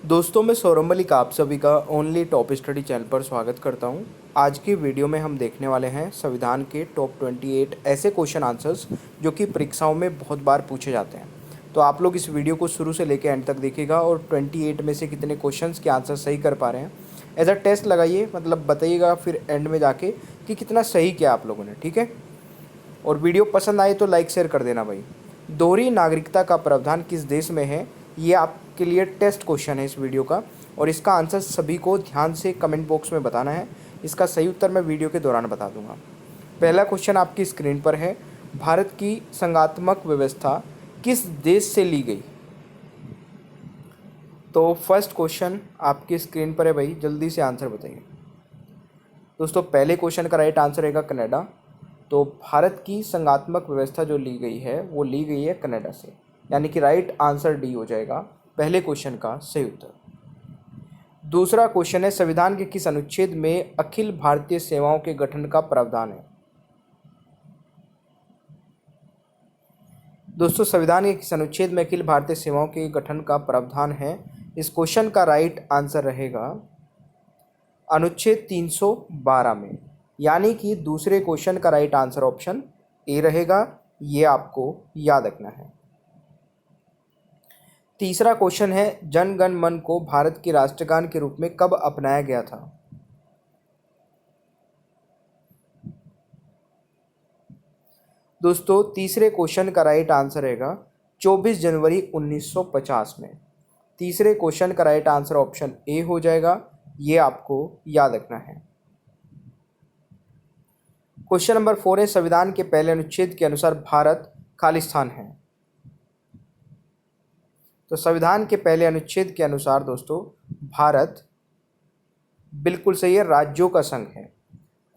दोस्तों मैं सौरभ मलिक आप सभी का ओनली टॉप स्टडी चैनल पर स्वागत करता हूं। आज की वीडियो में हम देखने वाले हैं संविधान के टॉप 28 ऐसे क्वेश्चन आंसर्स जो कि परीक्षाओं में बहुत बार पूछे जाते हैं। तो आप लोग इस वीडियो को शुरू से लेकर एंड तक देखिएगा और 28 में से कितने क्वेश्चंस के आंसर सही कर पा रहे हैं एज अ टेस्ट लगाइए, मतलब बताइएगा फिर एंड में जाके कि कितना सही किया आप लोगों ने। ठीक है, और वीडियो पसंद आए तो लाइक शेयर कर देना भाई। दोहरी नागरिकता का प्रावधान किस देश में है, ये आपके लिए टेस्ट क्वेश्चन है इस वीडियो का, और इसका आंसर सभी को ध्यान से कमेंट बॉक्स में बताना है। इसका सही उत्तर मैं वीडियो के दौरान बता दूंगा। पहला क्वेश्चन आपकी स्क्रीन पर है, भारत की संघात्मक व्यवस्था किस देश से ली गई। तो फर्स्ट क्वेश्चन आपकी स्क्रीन पर है भाई, जल्दी से आंसर बताइए दोस्तों। पहले क्वेश्चन का राइट आंसर रहेगा कनाडा। तो भारत की संघात्मक व्यवस्था जो ली गई है वो ली गई है कनाडा से, यानी कि राइट आंसर डी हो जाएगा पहले क्वेश्चन का सही उत्तर। दूसरा क्वेश्चन है, संविधान के किस अनुच्छेद में अखिल भारतीय सेवाओं के गठन का प्रावधान है। दोस्तों संविधान के किस अनुच्छेद में अखिल भारतीय सेवाओं के गठन का प्रावधान है, इस क्वेश्चन का राइट आंसर रहेगा अनुच्छेद 312 में, यानी कि दूसरे क्वेश्चन का राइट आंसर ऑप्शन ए रहेगा। ये आपको याद रखना है। तीसरा क्वेश्चन है, जन गण मन को भारत के राष्ट्रगान के रूप में कब अपनाया गया था। दोस्तों तीसरे क्वेश्चन का राइट आंसर रहेगा 24 जनवरी 1950 में। तीसरे क्वेश्चन का राइट आंसर ऑप्शन ए हो जाएगा, ये आपको याद रखना है। क्वेश्चन नंबर 4 है, संविधान के पहले अनुच्छेद के अनुसार भारत खालिस्तान है। तो संविधान के पहले अनुच्छेद के अनुसार दोस्तों भारत बिल्कुल सही है, राज्यों का संघ है।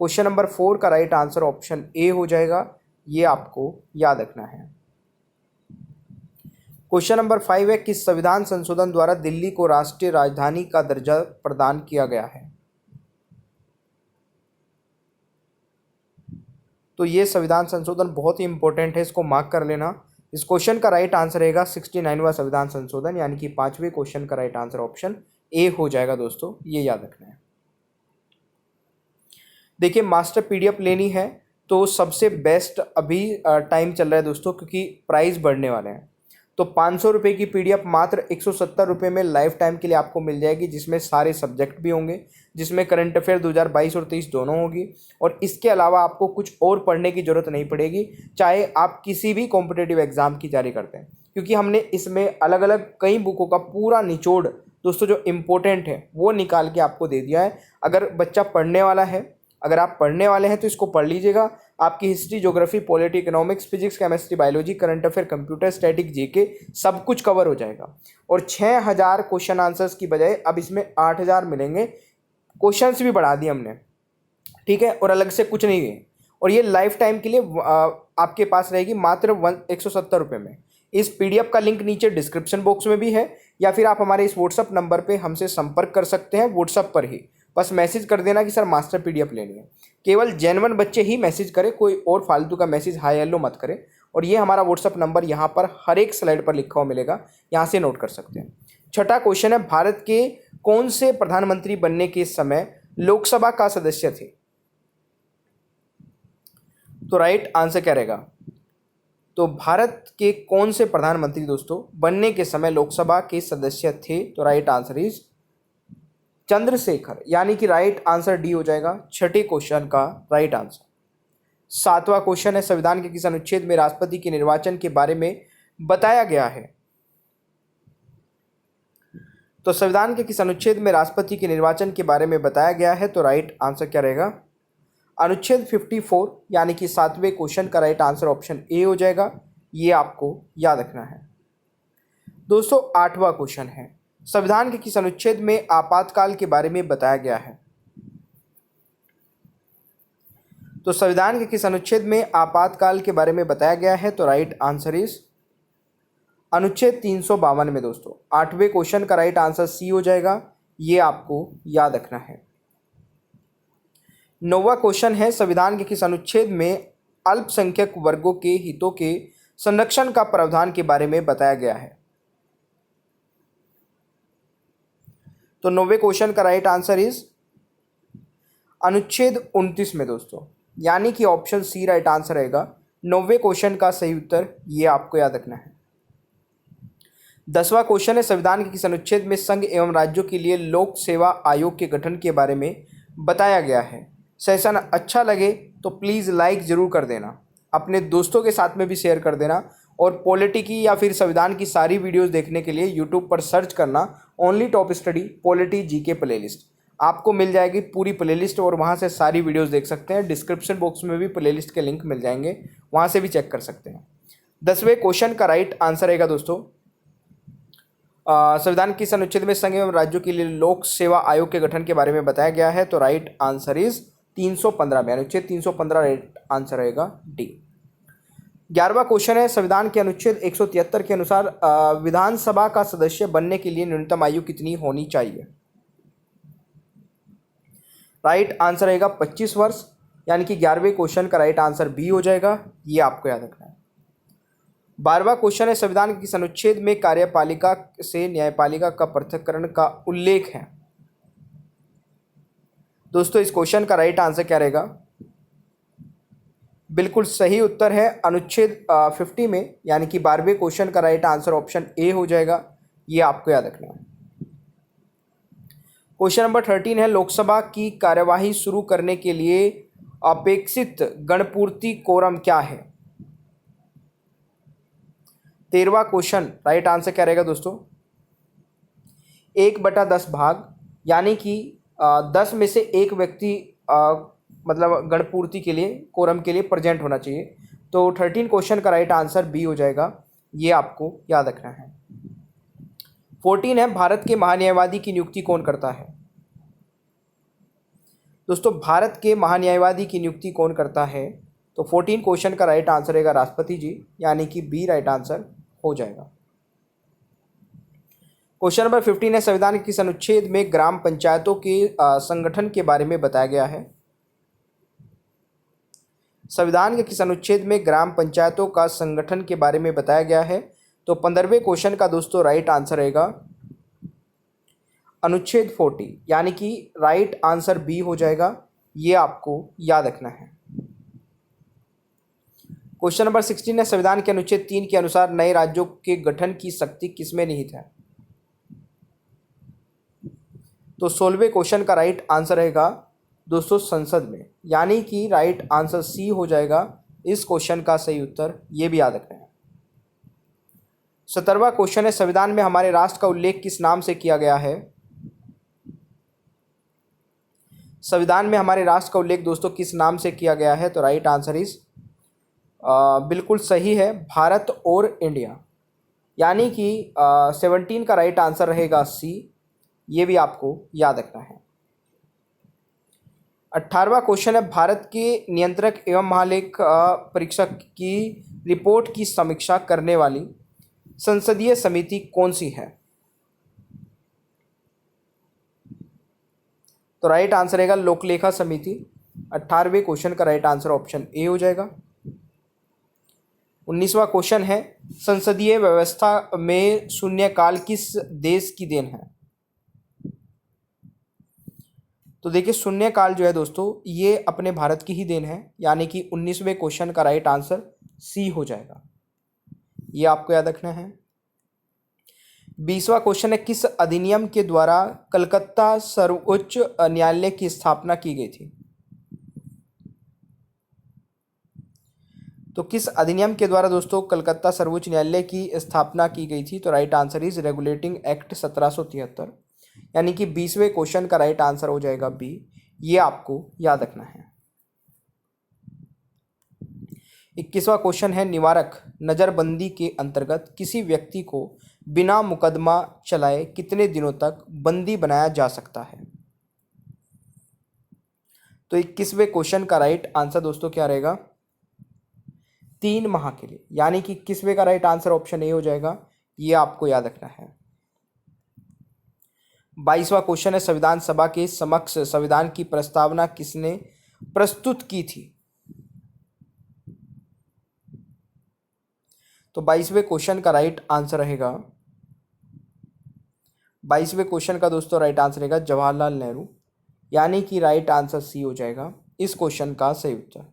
क्वेश्चन नंबर 4 का राइट आंसर ऑप्शन ए हो जाएगा, ये आपको याद रखना है। क्वेश्चन नंबर 5 है, किस संविधान संशोधन द्वारा दिल्ली को राष्ट्रीय राजधानी का दर्जा प्रदान किया गया है। तो ये संविधान संशोधन बहुत ही इंपॉर्टेंट है, इसको मार्क कर लेना। इस क्वेश्चन का राइट आंसर रहेगा 69वां संविधान संशोधन, यानी कि 5वें क्वेश्चन का राइट आंसर ऑप्शन ए हो जाएगा दोस्तों, ये याद रखना है। देखिए मास्टर पीडीएफ लेनी है तो सबसे बेस्ट अभी टाइम चल रहा है दोस्तों, क्योंकि प्राइस बढ़ने वाले हैं। तो 500 रुपये की पीडीएफ मात्र 170 रुपये में लाइफ टाइम के लिए आपको मिल जाएगी, जिसमें सारे सब्जेक्ट भी होंगे, जिसमें करंट अफेयर 2022 और 23 दोनों होगी। और इसके अलावा आपको कुछ और पढ़ने की ज़रूरत नहीं पड़ेगी, चाहे आप किसी भी कॉम्पिटेटिव एग्जाम की तैयारी करते हैं, क्योंकि हमने इसमें अलग अलग कई बुकों का पूरा निचोड़ दोस्तों जो इम्पोर्टेंट है वो निकाल के आपको दे दिया है। अगर बच्चा पढ़ने वाला है, अगर आप पढ़ने वाले हैं तो इसको पढ़ लीजिएगा। आपकी history, geography, polity, economics, physics, chemistry, biology, current affair, computer, static, GK सब कुछ कवर हो जाएगा। और 6000 क्वेश्चन आंसर्स की बजाय अब इसमें 8000 मिलेंगे। क्वेश्चंस भी बढ़ा दिए हमने, ठीक है, और अलग से कुछ नहीं है। और ये लाइफ टाइम के लिए आपके पास रहेगी मात्र 170 रुपये में। इस पीडीएफ का लिंक नीचे डिस्क्रिप्शन बॉक्स में भी है, या फिर आप हमारे इस व्हाट्सअप नंबर पे हमसे संपर्क कर सकते हैं व्हाट्सअप पर ही। बस मैसेज कर देना कि सर मास्टर पीडीएफ लेनी है। केवल जेन्युइन बच्चे ही मैसेज करें, कोई और फालतू का मैसेज हाय हेलो मत करें। और ये हमारा व्हाट्सअप नंबर यहाँ पर हर एक स्लाइड पर लिखा हुआ मिलेगा, यहाँ से नोट कर सकते हैं। छठा क्वेश्चन है, भारत के कौन से प्रधानमंत्री बनने के समय लोकसभा का सदस्य थे। तो राइट आंसर क्या रहेगा। तो भारत के कौन से प्रधानमंत्री दोस्तों बनने के समय लोकसभा के सदस्य थे। तो राइट आंसर इज चंद्रशेखर, यानी कि राइट आंसर डी हो जाएगा छठे क्वेश्चन का राइट आंसर। सातवां क्वेश्चन है, संविधान के किस अनुच्छेद में राष्ट्रपति के निर्वाचन के बारे में बताया गया है। तो संविधान के किस अनुच्छेद में राष्ट्रपति के निर्वाचन के बारे में बताया गया है। तो राइट आंसर क्या रहेगा, अनुच्छेद 54, यानी कि 7वें क्वेश्चन का राइट आंसर ऑप्शन ए हो जाएगा, ये आपको याद रखना है। दोस्तों 8वां क्वेश्चन है, संविधान के किस अनुच्छेद में आपातकाल के बारे में बताया गया है। तो संविधान के किस अनुच्छेद में आपातकाल के बारे में बताया गया है। तो राइट आंसर इज अनुच्छेद 352 में दोस्तों। 8वें क्वेश्चन का राइट आंसर सी हो जाएगा, ये आपको याद रखना है। 9वां क्वेश्चन है, संविधान के किस अनुच्छेद में अल्पसंख्यक वर्गों के हितों के संरक्षण का प्रावधान के बारे में बताया गया है। तो 90वें क्वेश्चन का राइट आंसर इज अनुच्छेद 29 में दोस्तों, यानी कि ऑप्शन सी राइट आंसर रहेगा। 90वें क्वेश्चन का सही उत्तर ये आपको याद रखना है। 10वां क्वेश्चन है, संविधान के किस अनुच्छेद में संघ एवं राज्यों के लिए लोक सेवा आयोग के गठन के बारे में बताया गया है। सेशन अच्छा लगे तो प्लीज़ लाइक ज़रूर कर देना, अपने दोस्तों के साथ में भी शेयर कर देना, और पॉलिटी की या फिर संविधान की सारी वीडियोस देखने के लिए यूट्यूब पर सर्च करना only top study polity GK playlist, आपको मिल जाएगी पूरी प्लेलिस्ट और वहाँ से सारी वीडियोस देख सकते हैं। डिस्क्रिप्शन बॉक्स में भी प्लेलिस्ट के लिंक मिल जाएंगे, वहाँ से भी चेक कर सकते हैं। 10वें क्वेश्चन का राइट आंसर रहेगा दोस्तों, संविधान किस अनुच्छेद में संघ एवं राज्यों के लिए लोक सेवा आयोग के गठन के बारे में बताया गया है। तो राइट आंसर इज 315 में, अनुच्छेद 315 राइट आंसर रहेगा डी। 11वां क्वेश्चन है, संविधान के अनुच्छेद 173 के अनुसार विधानसभा का सदस्य बनने के लिए न्यूनतम आयु कितनी होनी चाहिए। राइट आंसर रहेगा 25 वर्ष, यानी कि 11वें क्वेश्चन का राइट आंसर बी हो जाएगा, ये आपको याद रखना है। 12वां क्वेश्चन है, संविधान के किस अनुच्छेद में कार्यपालिका से न्यायपालिका का पृथक्करण का उल्लेख है। दोस्तों इस क्वेश्चन का राइट आंसर क्या रहेगा, बिल्कुल सही उत्तर है अनुच्छेद 50 में, यानी कि 12वें क्वेश्चन का राइट आंसर ऑप्शन ए हो जाएगा, ये आपको याद रखना है। क्वेश्चन नंबर 13 है, लोकसभा की कार्यवाही शुरू करने के लिए अपेक्षित गणपूर्ति कोरम क्या है। 13वां क्वेश्चन राइट आंसर क्या रहेगा दोस्तों, 1/10 भाग, यानी कि 10 में से एक व्यक्ति मतलब गणपूर्ति के लिए, कोरम के लिए प्रेजेंट होना चाहिए। तो 13 क्वेश्चन का राइट आंसर बी हो जाएगा, ये आपको याद रखना है। 14 है, भारत के महान्यायवादी की नियुक्ति कौन करता है। दोस्तों भारत के महान्यायवादी की नियुक्ति कौन करता है, तो 14 क्वेश्चन का राइट आंसर रहेगा राष्ट्रपति जी, यानी कि बी राइट आंसर हो जाएगा। क्वेश्चन नंबर 15 है, संविधान के किस अनुच्छेद में ग्राम पंचायतों के संगठन के बारे में बताया गया है। संविधान के किस अनुच्छेद में ग्राम पंचायतों का संगठन के बारे में बताया गया है। तो 15वें क्वेश्चन का दोस्तों राइट आंसर रहेगा अनुच्छेद 40, यानी कि राइट आंसर बी हो जाएगा, ये आपको याद रखना है। क्वेश्चन नंबर 16 है, संविधान के अनुच्छेद 3 के अनुसार नए राज्यों के गठन की शक्ति किसमें निहित है। तो 16वें क्वेश्चन का राइट आंसर रहेगा दोस्तों संसद में, यानी कि राइट आंसर सी हो जाएगा इस क्वेश्चन का सही उत्तर, ये भी याद रखना है। 17वां क्वेश्चन है, संविधान में हमारे राष्ट्र का उल्लेख किस नाम से किया गया है। संविधान में हमारे राष्ट्र का उल्लेख दोस्तों किस नाम से किया गया है। तो राइट आंसर इज बिल्कुल सही है, भारत और इंडिया, यानी कि 17 का राइट आंसर रहेगा सी, ये भी आपको याद रखना है। 18वां क्वेश्चन है, भारत के नियंत्रक एवं महालेख परीक्षक की रिपोर्ट की समीक्षा करने वाली संसदीय समिति कौन सी है। तो राइट आंसर रहेगा लोकलेखा समिति। 18वें क्वेश्चन का राइट आंसर ऑप्शन ए हो जाएगा। 19वां क्वेश्चन है, संसदीय व्यवस्था में शून्यकाल किस देश की देन है। तो देखिए शून्यकाल जो है दोस्तों ये अपने भारत की ही देन है, यानी कि 19वें क्वेश्चन का राइट आंसर सी हो जाएगा, ये आपको याद रखना है। 20वां क्वेश्चन है, किस अधिनियम के द्वारा कलकत्ता सर्वोच्च न्यायालय की स्थापना की गई थी। तो किस अधिनियम के द्वारा दोस्तों कलकत्ता सर्वोच्च न्यायालय की स्थापना की गई थी। तो right answer is regulating act 1773, यानी कि 20वें क्वेश्चन का राइट आंसर हो जाएगा बी, ये आपको याद रखना है। 21वां क्वेश्चन है, निवारक नज़रबंदी के अंतर्गत किसी व्यक्ति को बिना मुकदमा चलाए कितने दिनों तक बंदी बनाया जा सकता है। तो 21वें क्वेश्चन का राइट आंसर दोस्तों क्या रहेगा, 3 माह के लिए, यानी कि 21वें का राइट आंसर ऑप्शन ए हो जाएगा, ये आपको याद रखना है। 22वां क्वेश्चन है, संविधान सभा के समक्ष संविधान की प्रस्तावना किसने प्रस्तुत की थी। तो 22वें क्वेश्चन का राइट आंसर रहेगा 22वें क्वेश्चन का दोस्तों राइट आंसर रहेगा जवाहरलाल नेहरू, यानी कि राइट आंसर सी हो जाएगा इस क्वेश्चन का सही उत्तर।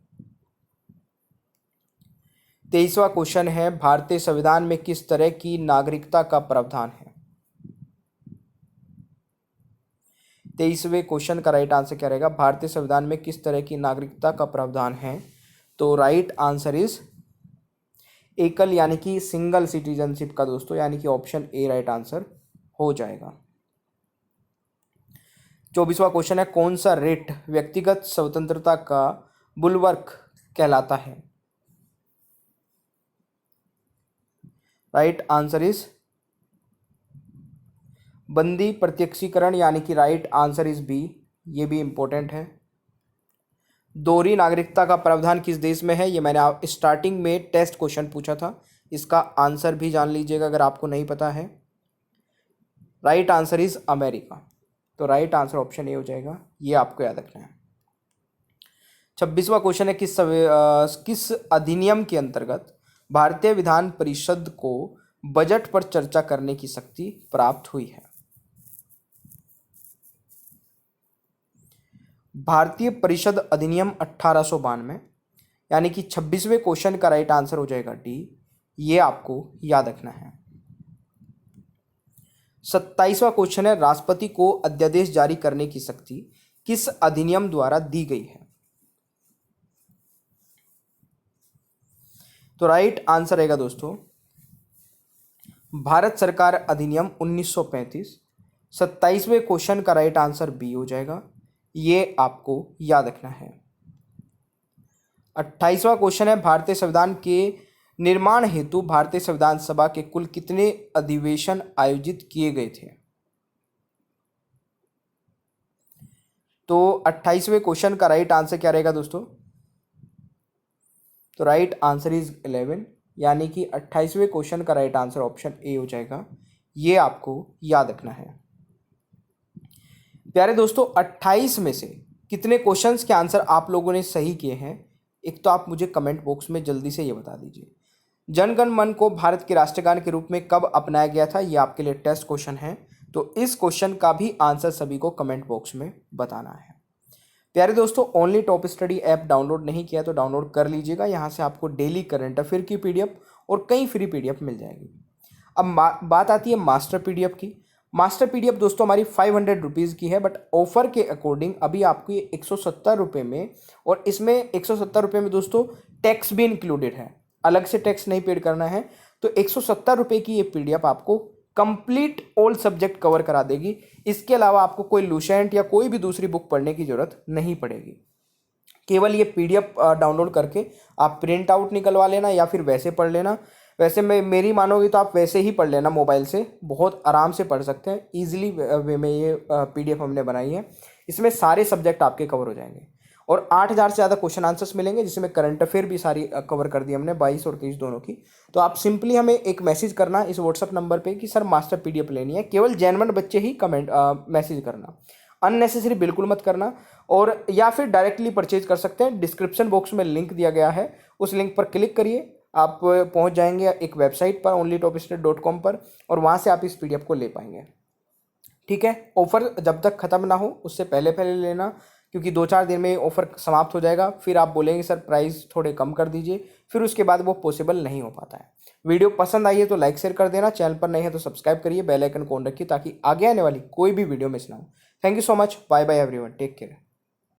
23वां क्वेश्चन है भारतीय संविधान में किस तरह की नागरिकता का प्रावधान है। 23वें क्वेश्चन का राइट आंसर क्या रहेगा, भारतीय संविधान में किस तरह की नागरिकता का प्रावधान है। तो राइट आंसर इज एकल यानी कि सिंगल सिटीजनशिप का दोस्तों, यानी कि ऑप्शन ए राइट आंसर हो जाएगा। 24वां क्वेश्चन है कौन सा रेट व्यक्तिगत स्वतंत्रता का बुलवर्क कहलाता है। राइट आंसर इज बंदी प्रत्यक्षीकरण, यानी कि राइट आंसर इज बी। ये भी इंपॉर्टेंट है। दोहरी नागरिकता का प्रावधान किस देश में है, ये मैंने आप स्टार्टिंग में टेस्ट क्वेश्चन पूछा था, इसका आंसर भी जान लीजिएगा अगर आपको नहीं पता है। Right answer is America. तो राइट आंसर ऑप्शन ए हो जाएगा, ये आपको याद रखना है। 26वां क्वेश्चन है किस अधिनियम के अंतर्गत भारतीय विधान परिषद को बजट पर चर्चा करने की शक्ति प्राप्त हुई है। भारतीय परिषद अधिनियम 1892, यानी कि 26वें क्वेश्चन का राइट आंसर हो जाएगा डी। ये आपको याद रखना है। 27वां क्वेश्चन है राष्ट्रपति को अध्यादेश जारी करने की शक्ति किस अधिनियम द्वारा दी गई है। तो राइट आंसर रहेगा दोस्तों भारत सरकार अधिनियम 1935। 27वें क्वेश्चन का राइट आंसर बी हो जाएगा, ये आपको याद रखना है। 28वां क्वेश्चन है भारतीय संविधान के निर्माण हेतु भारतीय संविधान सभा के कुल कितने अधिवेशन आयोजित किए गए थे। तो 28वें क्वेश्चन का राइट आंसर क्या रहेगा दोस्तों। तो राइट आंसर इज 11, यानी कि 28वें क्वेश्चन का राइट आंसर ऑप्शन ए हो जाएगा, ये आपको याद रखना है। प्यारे दोस्तों 28 में से कितने क्वेश्चंस के आंसर आप लोगों ने सही किए हैं, एक तो आप मुझे कमेंट बॉक्स में जल्दी से ये बता दीजिए। जन गण मन को भारत के राष्ट्रगान के रूप में कब अपनाया गया था, ये आपके लिए टेस्ट क्वेश्चन है, तो इस क्वेश्चन का भी आंसर सभी को कमेंट बॉक्स में बताना है। प्यारे दोस्तों only top study app download नहीं किया तो डाउनलोड कर लीजिएगा, यहाँ से आपको डेली करंट अफेयर की पीडीएफ और कई फ्री पीडीएफ मिल जाएगी। अब बात आती है मास्टर पीडीएफ की। मास्टर पीडीएफ दोस्तों हमारी 500 रुपीज़ की है, बट ऑफर के अकॉर्डिंग अभी आपको ये 170 रुपये में, और इसमें 170 रुपये में दोस्तों टैक्स भी इंक्लूडेड है, अलग से टैक्स नहीं पेड करना है। तो 170 रुपये की ये पीडीएफ आपको कंप्लीट ऑल सब्जेक्ट कवर करा देगी। इसके अलावा आपको कोई लुसेंट या कोई भी दूसरी बुक पढ़ने की जरूरत नहीं पड़ेगी। केवल ये पीडीएफ डाउनलोड करके आप प्रिंट आउट निकलवा लेना या फिर वैसे पढ़ लेना। वैसे मेरी मानोगे तो आप वैसे ही पढ़ लेना, मोबाइल से बहुत आराम से पढ़ सकते हैं। ईजिली वे में ये पीडीएफ हमने बनाई है, इसमें सारे सब्जेक्ट आपके कवर हो जाएंगे और 8000 से ज़्यादा क्वेश्चन आंसर्स मिलेंगे, जिसमें करंट अफेयर भी सारी कवर कर दी हमने 22 और 23 दोनों की। तो आप सिंपली हमें एक मैसेज करना इस व्हाट्सअप नंबर पे कि सर मास्टर पीडीएफ लेनी है। केवल जेन्युइन बच्चे ही कमेंट मैसेज करना, अननेसेसरी बिल्कुल मत करना। और या फिर डायरेक्टली परचेज कर सकते हैं, डिस्क्रिप्शन बॉक्स में लिंक दिया गया है, उस लिंक पर क्लिक करिए, आप पहुंच जाएंगे एक वेबसाइट पर onlytopstudy.com पर, और वहां से आप इस पीडीएफ को ले पाएंगे। ठीक है, ऑफर जब तक ख़त्म ना हो उससे पहले पहले लेना, क्योंकि 2-4 दिन में ऑफर समाप्त हो जाएगा। फिर आप बोलेंगे सर प्राइस थोड़े कम कर दीजिए, फिर उसके बाद वो पॉसिबल नहीं हो पाता है। वीडियो पसंद आई है तो लाइक शेयर कर देना, चैनल पर नहीं है तो सब्सक्राइब करिए, बेल आइकन को ऑन रखिए ताकि आगे आने वाली कोई भी वीडियो मिस ना हो। Thank you so much, bye bye everyone, take care.